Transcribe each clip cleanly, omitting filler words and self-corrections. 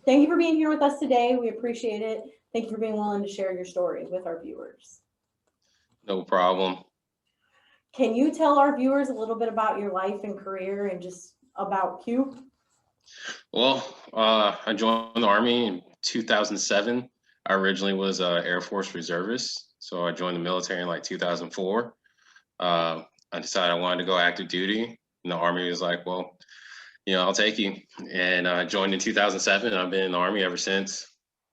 Thank you for being here with us today. We appreciate it. Thank you for being willing to share your story with our viewers. No problem. Can you tell our viewers a little bit about your life and career and just about Q? Well, I joined the Army in 2007. I originally was an Air Force reservist, so I joined the military in like 2004. I decided I wanted to go active duty, and the Army was like, well, I'll take you. And I joined in 2007, and I've been in the Army ever since.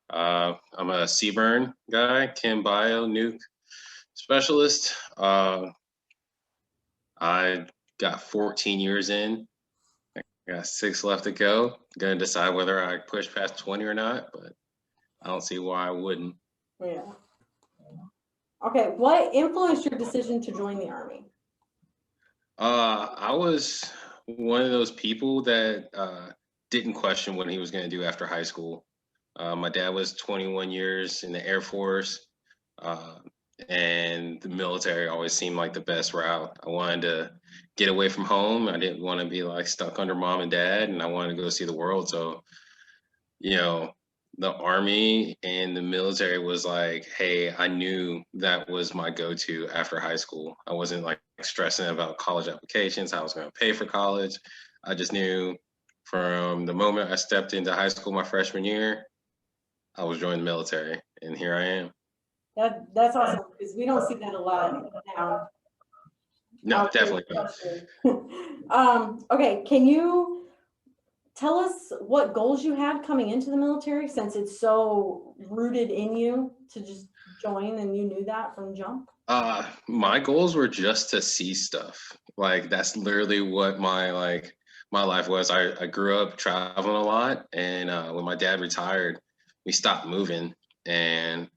I'm a CBRN guy, Chem Bio Nuke Specialist. I got 14 years in. I got 6 left to go. Gonna decide whether I push past 20 or not, but I don't see why I wouldn't. Yeah. Okay, what influenced your decision to join the Army? I was one of those people that didn't question what he was going to do after high school. My dad was 21 years in the Air Force, and the military always seemed like the best route. I wanted to get away from home. I didn't want to be like stuck under mom and dad, and I wanted to go see the world. So, the Army and the military was like, hey, I knew that was my go-to after high school. I wasn't like stressing about college applications, how I was going to pay for college. I just knew from the moment I stepped into high school my freshman year, I was joining the military, and here I am. That's awesome because we don't see that a lot now. No, definitely not. Okay, can you tell us what goals you had coming into the military, since it's so rooted in you to just join and you knew that from jump? My goals were just to see stuff. Like that's literally what my life was. I grew up traveling a lot, and when my dad retired, we stopped moving, and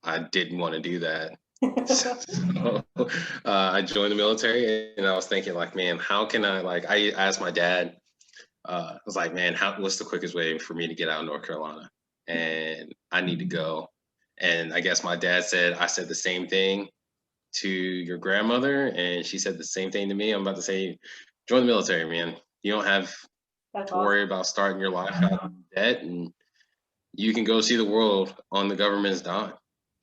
I didn't want to do that. So I joined the military, and I was thinking like, man, how can I asked my dad, I was like, man, what's the quickest way for me to get out of North Carolina? And I need to go. And I guess my dad said, I said the same thing to your grandmother, and she said the same thing to me. I'm about to say, join the military, man. You don't have to worry about starting your life out in debt, and you can go see the world on the government's dime.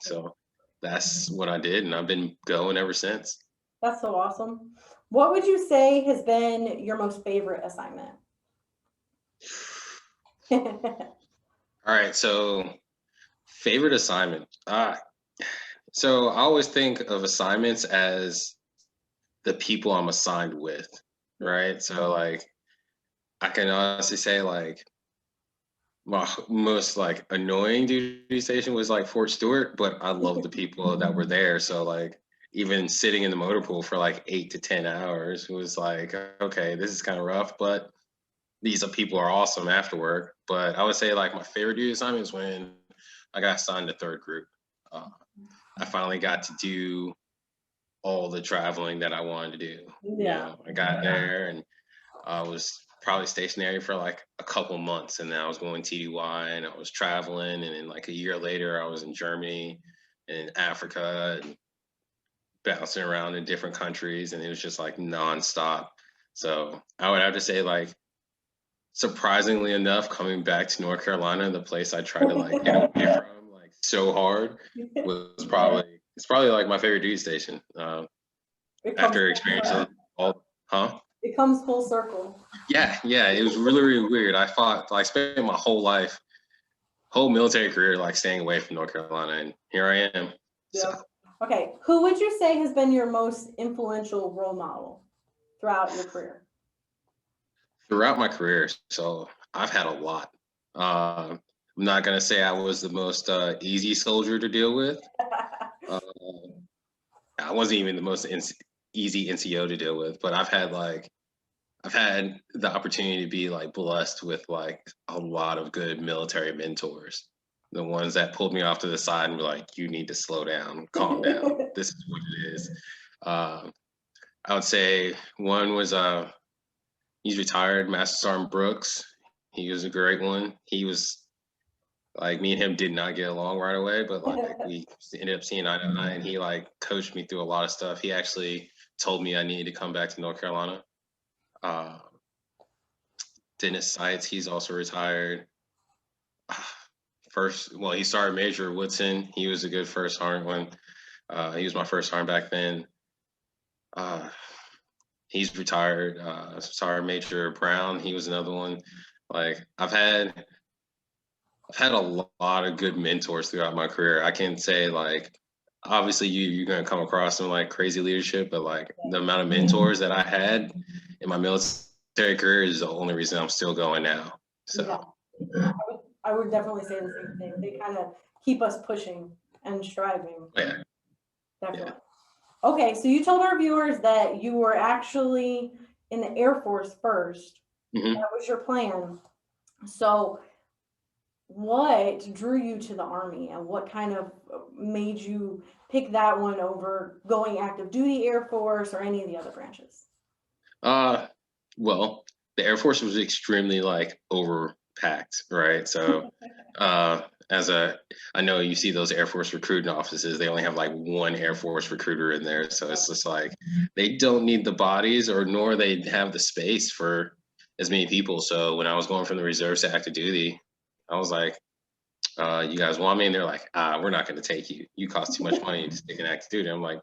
So that's what I did, and I've been going ever since. That's so awesome. What would you say has been your most favorite assignment? All right, so favorite assignment. So I always think of assignments as the people I'm assigned with, right? So like I can honestly say like my most like annoying duty station was like Fort Stewart, but I love the people that were there. So like even sitting in the motor pool for like 8 to 10 hours was like, okay, this is kind of rough, but these people are awesome after work. But I would say like my favorite duty assignment is when I got assigned to third group. I finally got to do all the traveling that I wanted to do. Yeah. I got there, and I was probably stationary for like a couple months, and then I was going TDY, and I was traveling, and then like a year later I was in Germany and Africa and bouncing around in different countries, and it was just like nonstop. So I would have to say like surprisingly enough, coming back to North Carolina, the place I tried to like get away from like so hard was probably like my favorite duty station. After experiencing it comes full circle. Yeah, it was really, really weird. I spent my whole military career like staying away from North Carolina, and here I am. Yeah. So. Okay, who would you say has been your most influential role model throughout your career? Throughout my career, so I've had a lot. I'm not gonna say I was the most easy soldier to deal with. I wasn't even the most easy NCO to deal with, but I've had the opportunity to be like blessed with like a lot of good military mentors. The ones that pulled me off to the side and were like, you need to slow down, calm down. This is what it is. I would say one was he's retired, Master Sergeant Brooks. He was a great one. He was like, me and him did not get along right away, but like we ended up seeing eye to eye, and he like coached me through a lot of stuff. He actually told me I needed to come back to North Carolina. Dennis Seitz, he's also retired. Well, he started Major Woodson. He was a good first sergeant when he was my first sergeant back then. He's retired. Sergeant Major Brown, he was another one. Like I've had a lot of good mentors throughout my career. I can say like obviously you're gonna come across some like crazy leadership, but like the amount of mentors that I had in my military career is the only reason I'm still going now. So yeah. I would definitely say the same thing. They kind of keep us pushing and striving. yeah. Definitely. Yeah. Okay, so you told our viewers that you were actually in the Air Force first. Mm-hmm. That was your plan. So what drew you to the Army and what kind of made you pick that one over going active duty Air Force or any of the other branches? Well, the Air Force was extremely like overpacked, right? So I know you see those Air Force recruiting offices, they only have like one Air Force recruiter in there. So it's just like they don't need the bodies or nor they have the space for as many people. So when I was going from the reserves to active duty, I was like, you guys want me? And they're like, we're not going to take you. You cost too much money to take an active duty. I'm like,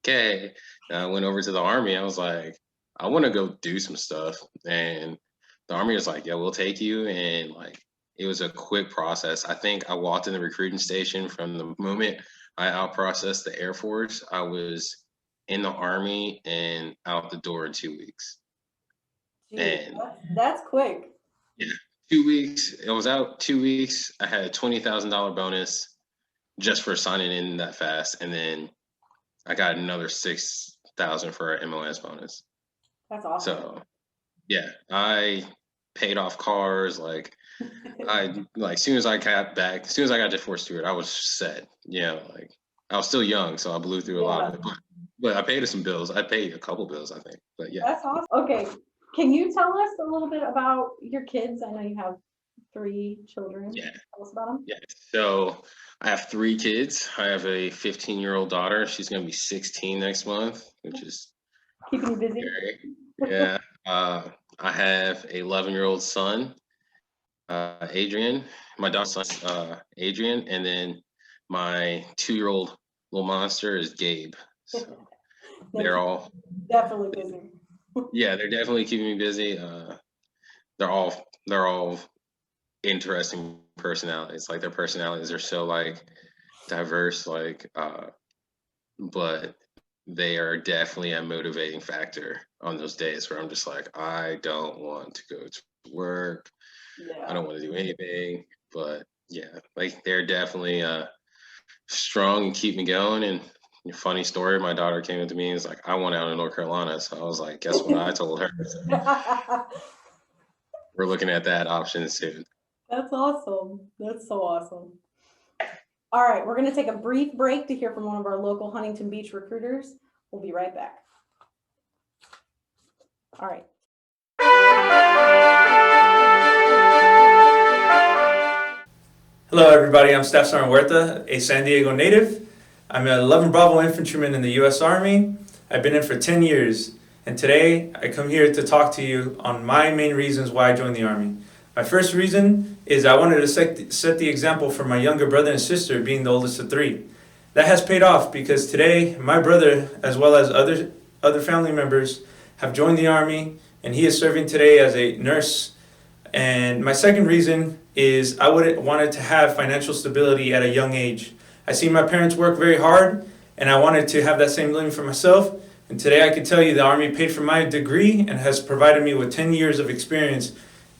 okay. And I went over to the Army. I was like, I want to go do some stuff. And the Army was like, yeah, we'll take you. And like, it was a quick process. I think I walked in the recruiting station from the moment I out-processed the Air Force. I was in the Army and out the door in 2 weeks. Jeez, and that's quick. Yeah, 2 weeks. It was out 2 weeks. I had a $20,000 bonus just for signing in that fast, and then I got another 6,000 for an MOS bonus. That's awesome. So, yeah, I paid off cars. Like, as soon as I got back, as soon as I got to Fort Stewart, I was set. Like I was still young, so I blew through a lot of it. But I paid some bills. I paid a couple bills, I think. But yeah. That's awesome. Okay, can you tell us a little bit about your kids? I know you have 3 children. Yeah. Tell us about them. Yeah. So I have 3 kids. I have a 15-year-old daughter. She's going to be 16 next month, which is keeping you busy. Scary. Yeah. I have a 11-year-old son, Adrian. My daughter's son, Adrian, and then my 2-year-old little monster is Gabe. So they're all definitely busy. Yeah, they're definitely keeping me busy. They're all interesting personalities. Like their personalities are so like diverse, like but they are definitely a motivating factor on those days where I'm just like, I don't want to go to work. Yeah. I don't want to do anything. But yeah, like they're definitely strong and keep me going. And funny story, my daughter came up to me and was like, I want out in North Carolina. So I was like, guess what I told her? We're looking at that option soon. That's awesome. That's so awesome. All right, we're going to take a brief break to hear from one of our local Huntington Beach recruiters. We'll be right back. All right. Hello, everybody. I'm Staff Sergeant Huerta, a San Diego native. I'm an 11 Bravo infantryman in the U.S. Army. I've been in for 10 years, and today I come here to talk to you on my main reasons why I joined the Army. My first reason is I wanted to set the example for my younger brother and sister, being the oldest of 3. That has paid off because today my brother, as well as other family members, have joined the Army, and he is serving today as a nurse. And my second reason is I wanted to have financial stability at a young age. I see my parents work very hard, and I wanted to have that same living for myself. And today I can tell you the Army paid for my degree and has provided me with 10 years of experience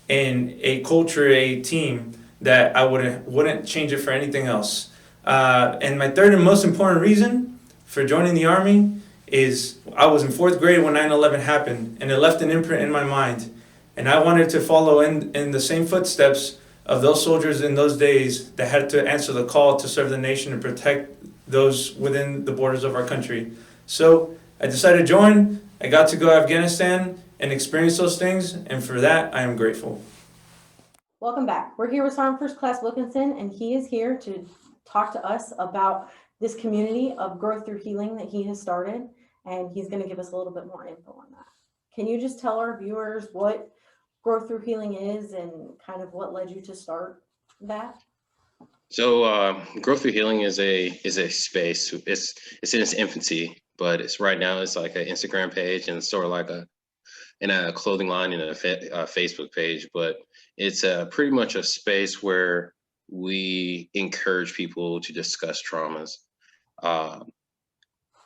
in a culture, a team that I wouldn't change it for anything else. And my third and most important reason for joining the Army is I was in 4th grade when 9/11 happened, and it left an imprint in my mind. And I wanted to follow in the same footsteps of those soldiers in those days that had to answer the call to serve the nation and protect those within the borders of our country. So I decided to join. I got to go to Afghanistan and experience those things, and for that, I am grateful. Welcome back. We're here with Sergeant First Class Wilkinson, and he is here to talk to us about this community of growth through healing that he has started, and he's going to give us a little bit more info on that. Can you just tell our viewers what growth through healing is and kind of what led you to start? that? So growth through healing is a space. It's in its infancy, but it's right now it's like an Instagram page and sort of like a clothing line and a Facebook page. But it's pretty much a space where we encourage people to discuss traumas. Uh,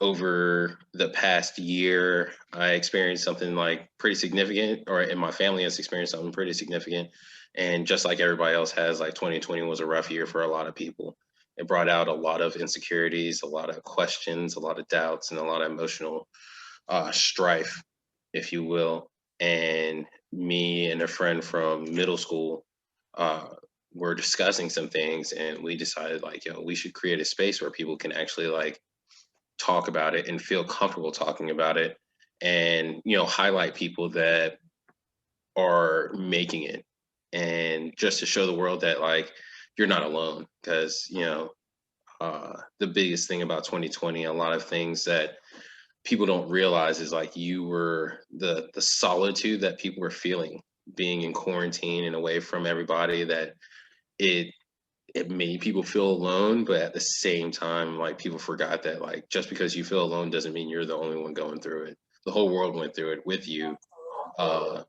Over the past year, I experienced something like pretty significant, or in my family has experienced something pretty significant. And just like everybody else has, like 2020 was a rough year for a lot of people. It brought out a lot of insecurities, a lot of questions, a lot of doubts, and a lot of emotional strife, if you will. And me and a friend from middle school uh, were discussing some things, and we decided like, we should create a space where people can actually like talk about it and feel comfortable talking about it, and highlight people that are making it, and just to show the world that like you're not alone. Because the biggest thing about 2020, a lot of things that people don't realize is like you were the solitude that people were feeling being in quarantine and away from everybody, that it it made people feel alone. But at the same time, like, people forgot that like just because you feel alone doesn't mean you're the only one going through it. The whole world went through it with you. uh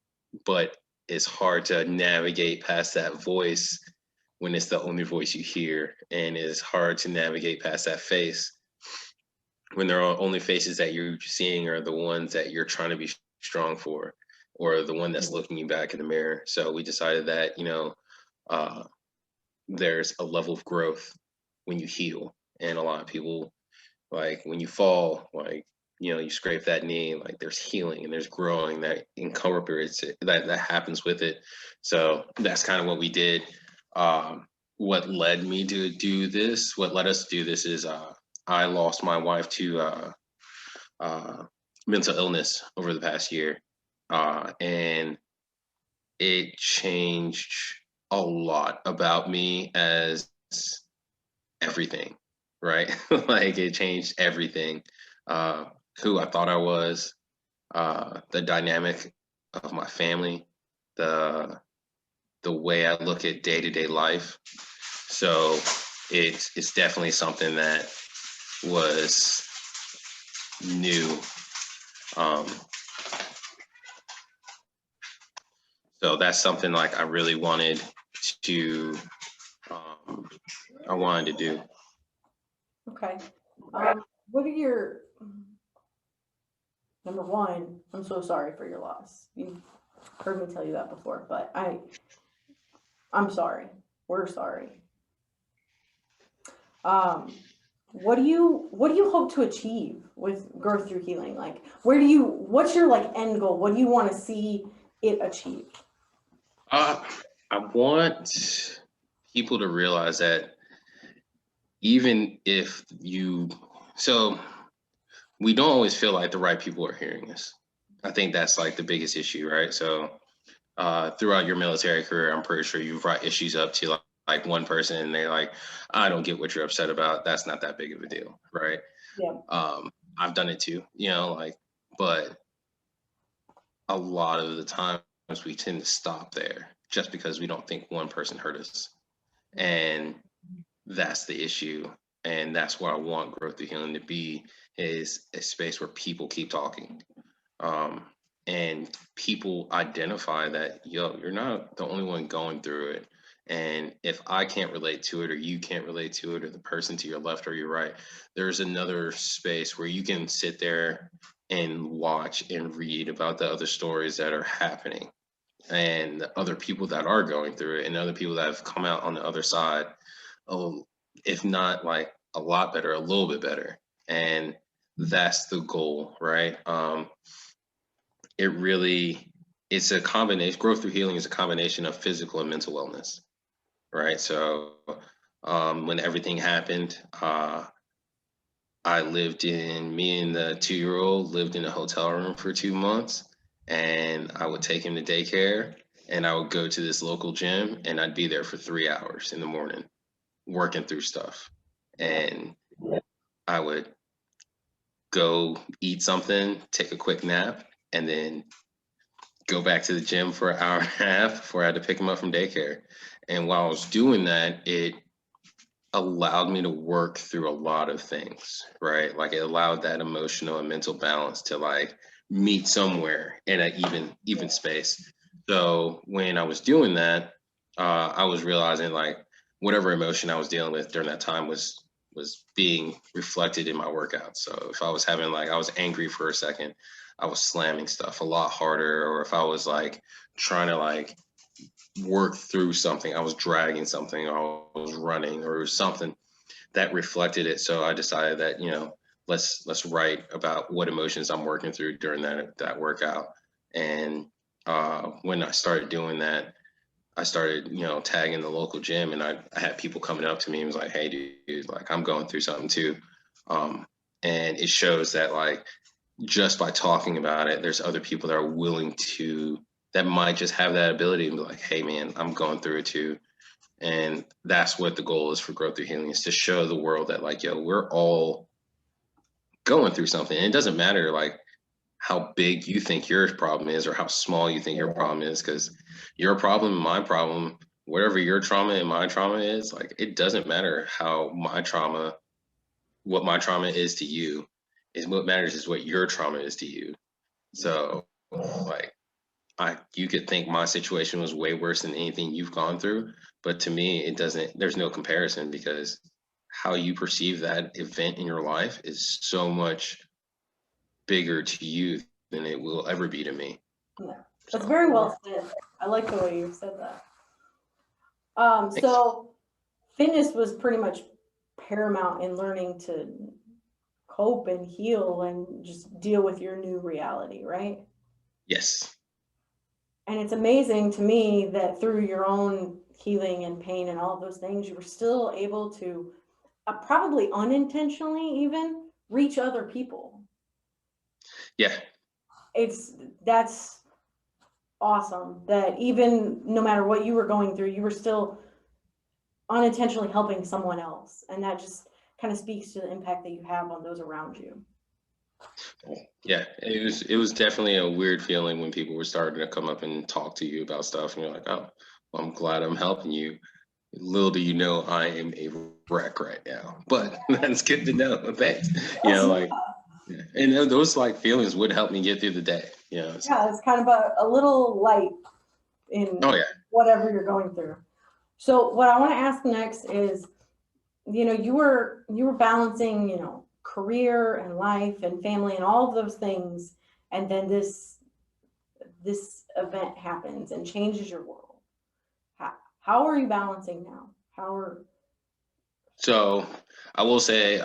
but it's hard to navigate past that voice when it's the only voice you hear, and it's hard to navigate past that face when there are only faces that you're seeing are the ones that you're trying to be strong for, or the one that's looking you back in the mirror. So we decided that uh there's a level of growth when you heal. And a lot of people, like, when you fall, like, you scrape that knee, like, there's healing and there's growing that incorporates it, that happens with it. So that's kind of what we did. What led me to do this, what led us to do this is I lost my wife to uh, mental illness over the past year. And it changed a lot about me as everything, right? Like, it changed everything. Who I thought I was, the dynamic of my family, the way I look at day-to-day life. So it's definitely something that was new. Um, so that's something like I really wanted to um, I wanted to do. Okay. What are your, number one, I'm so sorry for your loss. You've heard me tell you that before, but I'm sorry. We're sorry. What do you hope to achieve with growth through healing? Like, what's your like end goal? What do you want to see it achieve? I want people to realize that even if so we don't always feel like the right people are hearing us. I think that's like the biggest issue, right? So throughout your military career, I'm pretty sure you've brought issues up to like one person and they're like, I don't get what you're upset about. That's not that big of a deal, right? Yeah. I've done it too, like, but a lot of the times we tend to stop there just because we don't think one person hurt us. And that's the issue. And that's what I want growth through healing to be, is a space where people keep talking. And people identify that, you're not the only one going through it. And if I can't relate to it, or you can't relate to it, or the person to your left or your right, there's another space where you can sit there and watch and read about the other stories that are happening, and the other people that are going through it, and other people that have come out on the other side, if not like a lot better, a little bit better. And that's the goal, right? It's a combination. Growth through healing is a combination of physical and mental wellness, right? So when everything happened, me and the 2-year-old lived in a hotel room for 2 months, and I would take him to daycare, and I would go to this local gym, and I'd be there for 3 hours in the morning working through stuff. And I would go eat something, take a quick nap, and then go back to the gym for an hour and a half before I had to pick him up from daycare. And while I was doing that, it allowed me to work through a lot of things, right? Like it allowed that emotional and mental balance to like meet somewhere in an even space. So when I was doing that, I was realizing like whatever emotion I was dealing with during that time was being reflected in my workout. So if I was having like I was angry for a second, I was slamming stuff a lot harder, or if I was like trying to like work through something, I was dragging something, or I was running, or something that reflected it. So I decided that, you know, let's write about what emotions I'm working through during that workout. And when I started doing that, I started, you know, tagging the local gym, and I had people coming up to me and was like, hey dude, like I'm going through something too. And it shows that like just by talking about it, there's other people that are willing to, that might just have that ability and be like, hey man, I'm going through it too. And that's what the goal is for Growth Through Healing, is to show the world that like, yo, we're all going through something. And it doesn't matter like how big you think your problem is or how small you think your problem is, because your problem, my problem, whatever your trauma and my trauma is, like it doesn't matter how what my trauma is to you. Is what matters is what your trauma is to you. So like you could think my situation was way worse than anything you've gone through, but to me it doesn't, there's no comparison, because how you perceive that event in your life is so much bigger to you than it will ever be to me. Yeah, that's very well said. I like the way you said that. Thanks. So fitness was pretty much paramount in learning to cope and heal and just deal with your new reality, right? Yes. And it's amazing to me that through your own healing and pain and all of those things, you were still able to probably unintentionally even reach other people. Yeah. That's awesome that even no matter what you were going through, you were still unintentionally helping someone else. And that just kind of speaks to the impact that you have on those around you. Yeah, it was definitely a weird feeling when people were starting to come up and talk to you about stuff, and you're like, oh, well, I'm glad I'm helping you. Little do you know, I am a wreck right now, but that's good to know. Thanks. You know, like, and those like feelings would help me get through the day. You know. So. Yeah, it's kind of a little light in whatever you're going through. So what I want to ask next is, you know, you were balancing, you know, career and life and family and all of those things, and then this event happens and changes your world. How are you balancing now? So I will say,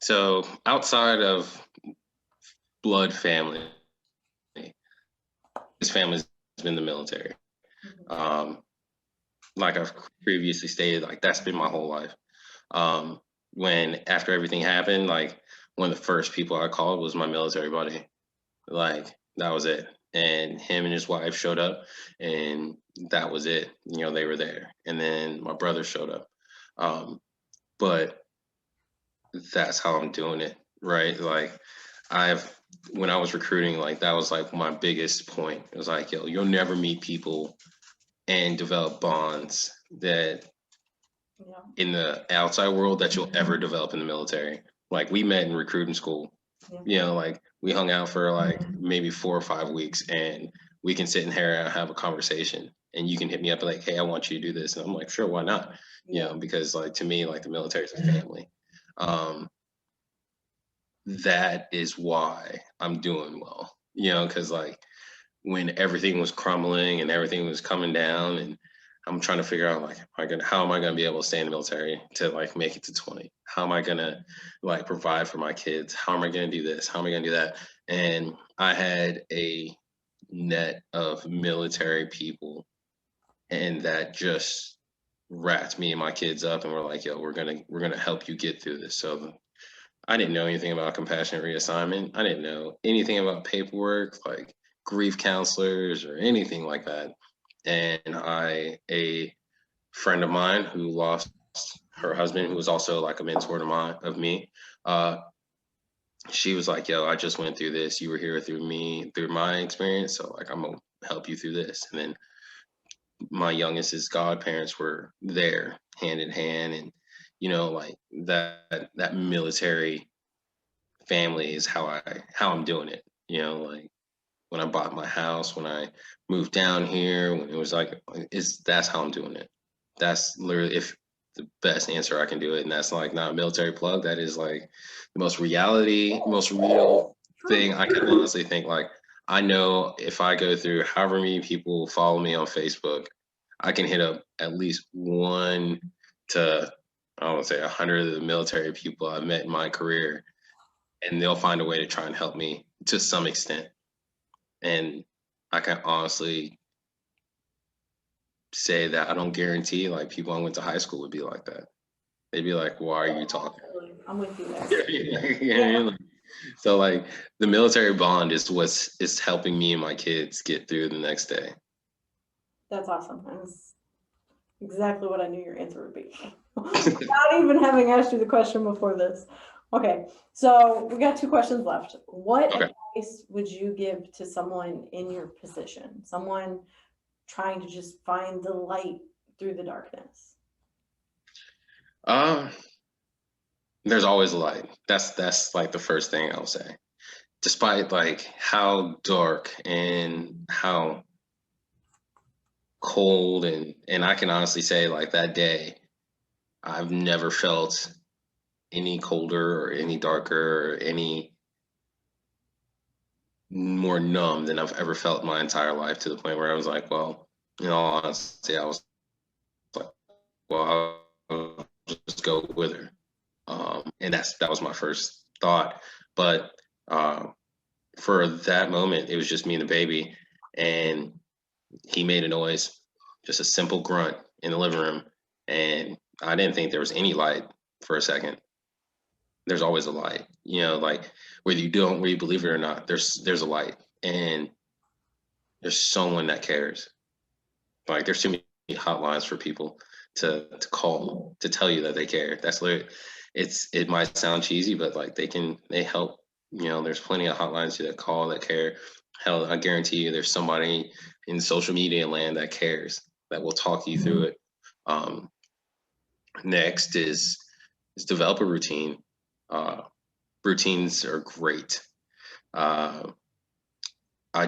so outside of blood family, his family's been the military. Like I've previously stated, like that's been my whole life. When after everything happened, like one of the first people I called was my military buddy. Like that was it. And him and his wife showed up, and that was it. You know, they were there. And then my brother showed up. But that's how I'm doing it, right? Like when I was recruiting, like that was like my biggest point. It was like, yo, you'll never meet people and develop bonds that in the outside world that you'll ever develop in the military. Like we met in recruiting school, you know, like we hung out for like maybe 4 or 5 weeks, and we can sit in here and have a conversation, and you can hit me up like, hey, I want you to do this. And I'm like, sure, why not? You know, because like to me, like the military is a family. That is why I'm doing well, you know, because like when everything was crumbling and everything was coming down, and I'm trying to figure out like, how am I gonna be able to stay in the military to like make it to 20? How am I gonna like provide for my kids? How am I gonna do this? How am I gonna do that? And I had a net of military people, and that just wrapped me and my kids up, and we're like, yo, we're gonna help you get through this. So I didn't know anything about compassionate reassignment. I didn't know anything about paperwork, like grief counselors or anything like that. And a friend of mine who lost her husband, who was also like a mentor of me, she was like, yo, I just went through this. You were here through me, through my experience. So like, I'm gonna help you through this. And then my youngest's godparents were there hand in hand. And, like that military family is how I'm doing it. Like when I bought my house, when I moved down here, when it was like, that's how I'm doing it. That's literally if the best answer I can do it. And that's like not a military plug. That is like the most most real thing I can honestly think. Like, I know if I go through however many people follow me on Facebook, I can hit up at least one to, I don't want to say 100 of the military people I've met in my career, and they'll find a way to try and help me to some extent. And I can honestly say that I don't guarantee like people I went to high school would be like that. They'd be like, why are you talking? I'm with you there. Yeah. So like the military bond is is helping me and my kids get through the next day. That's awesome. That's exactly what I knew your answer would be. Not even having asked you the question before this. Okay, so we got 2 questions left. What advice would you give to someone in your position? Someone trying to just find the light through the darkness? There's always a light. That's like the first thing I'll say. Despite like how dark and how cold and I can honestly say like that day, I've never felt any colder or any darker or any more numb than I've ever felt in my entire life, to the point where I was like, well, in all honesty, I was like, well, I'll just go with her. And that was my first thought. But for that moment, it was just me and the baby, and he made a noise, just a simple grunt in the living room. And I didn't think there was any light for a second. There's always a light, like whether you believe it or not, there's a light, and there's someone that cares. Like there's too many hotlines for people to call to tell you that they care. That's literally, it might sound cheesy, but like they help. There's plenty of hotlines that call that care. Hell, I guarantee you, there's somebody in social media land that cares, that will talk you through it. Next is develop a routine. Routines are great. I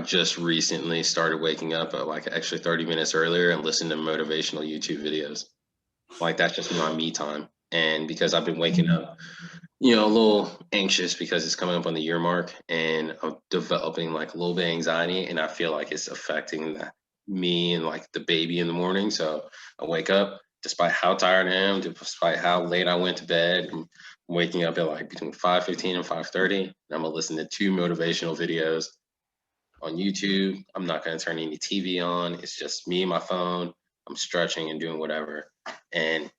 just recently started waking up at like actually 30 minutes earlier and listening to motivational YouTube videos. Like that's just my me time. And because I've been waking up, a little anxious because it's coming up on the year mark, and I'm developing like a little bit of anxiety, and I feel like it's affecting me and like the baby in the morning. So I wake up, despite how tired I am, despite how late I went to bed, I'm waking up at like between 5:15 and 5:30. And I'm gonna listen to 2 motivational videos on YouTube. I'm not gonna turn any TV on. It's just me and my phone. I'm stretching and doing whatever. And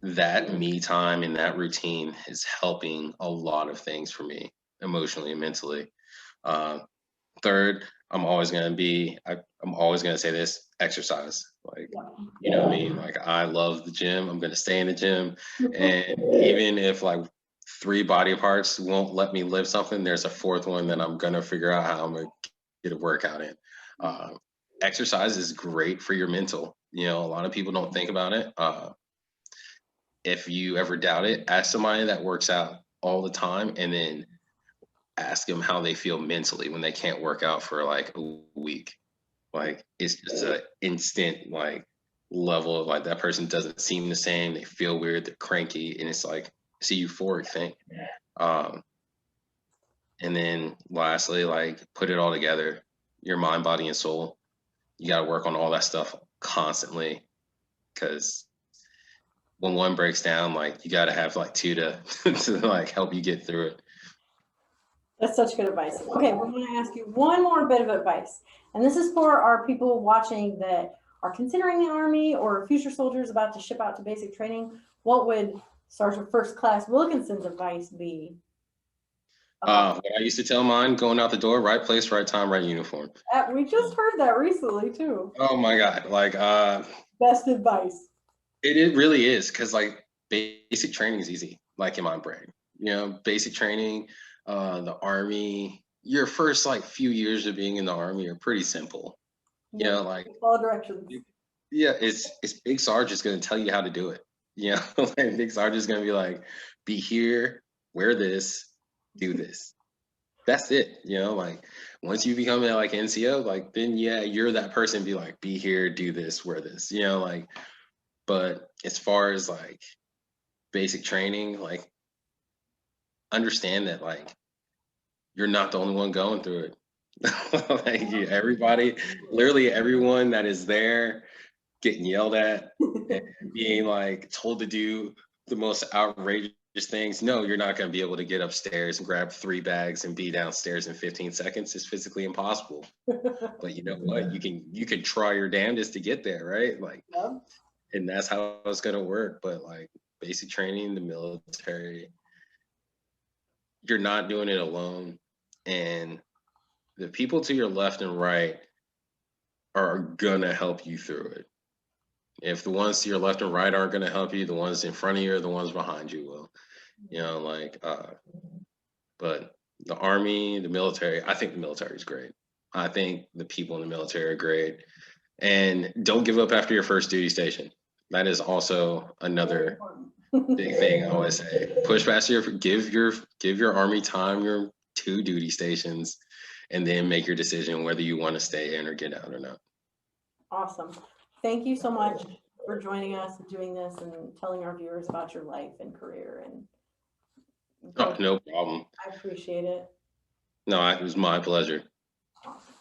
that me time and that routine is helping a lot of things for me emotionally and mentally. Third, I'm always gonna say this: exercise. Like, you know what I mean? Like, I love the gym. I'm gonna stay in the gym, and even if like 3 body parts won't let me lift something, there's a 4th one that I'm gonna figure out how I'm gonna get a workout in. Exercise is great for your mental. A lot of people don't think about it. If you ever doubt it, ask somebody that works out all the time, and then ask them how they feel mentally when they can't work out for like a week. Like it's just an instant like level of like that person doesn't seem the same. They feel weird, they're cranky, and it's like it's a euphoric thing. And then lastly, like put it all together, your mind, body, and soul. You got to work on all that stuff constantly, because when one breaks down, like you got to have like 2 to like help you get through it. That's such good advice. Okay, we're going to ask you one more bit of advice. And this is for our people watching that are considering the Army or future soldiers about to ship out to basic training. What would Sergeant First Class Wilkinson's advice be? What I used to tell mine going out the door: right place, right time, right uniform. We just heard that recently too. Oh my God. Like, best advice. It really is, because like basic training is easy, like in my brain. Basic training, the Army, your first like few years of being in the Army are pretty simple. You know, like Follow directions. yeah, it's Big Sarge is gonna tell you how to do it. You know, like Big Sarge is gonna be like, be here, wear this, do this. That's it. You know, like once you become a like NCO, like then yeah, you're that person. Be like, be here, do this, wear this. You know, like. But as far as like basic training, like understand that like you're not the only one going through it. Like everybody, literally everyone that is there getting yelled at and being like told to do the most outrageous things. No, you're not going to be able to get upstairs and grab 3 bags and be downstairs in 15 seconds. It's physically impossible. But you know what? You can try your damnedest to get there, right? Like, Yep. and that's how it's going to work. But like basic training, the military, you're not doing it alone. And the people to your left and right are going to help you through it. If the ones to your left and right aren't going to help you, the ones in front of you or the ones behind you will. You know, like, but the Army, the military, I think the military is great. I think the people in the military are great. And don't give up after your first duty station. That is also another big thing I always say. Push past give your Army time, your 2 duty stations, and then make your decision whether you want to stay in or get out or not. Awesome. Thank you so much for joining us and doing this and telling our viewers about your life and career. And Oh, no problem. I appreciate it. No, it was my pleasure. Awesome.